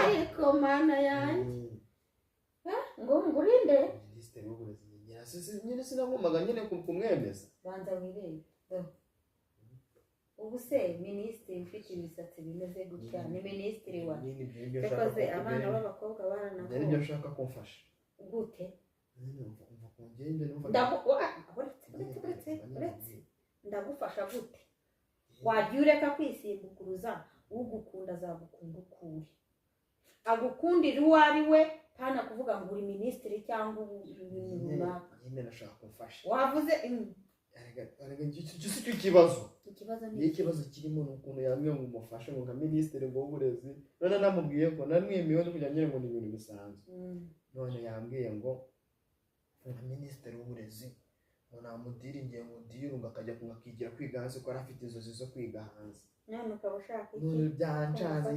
ariko mana yanjye ngo ngurinde minisitiri w'uburezi nyine sinagombaga nyine kumwemeza. banza wirebe ubu se minisitiri ufite imisatsi bimeze gutya ni minisitiri wa yakoze abana b'abakobwa baranavuye nibyo nshaka kumfasha gute ndagufasha gute wagiye ureka kwisimbukuruza ugukunda azagukunda ukuri agukundira uwo ari we pana kuvuga ngo uri minisitiri cyangwa ibintu runaka nyine nashaka kumfasha wavuze arega cyo kibazo ni ikibazo kirimo n'ukuntu yambwiye ngo umufashe ngo nka minisitiri w'uburezi none namubwiye ko namwemewe no kujya ngo ni ibintu bisanzwe none yambwiye ngo nka minisitiri w'uburezi ngo namudiri ngiye mudiri ngo akajya akigira kwiga hanze ko afite inzozi zo kwiga hanze none ukaba ushaka iki none byancanze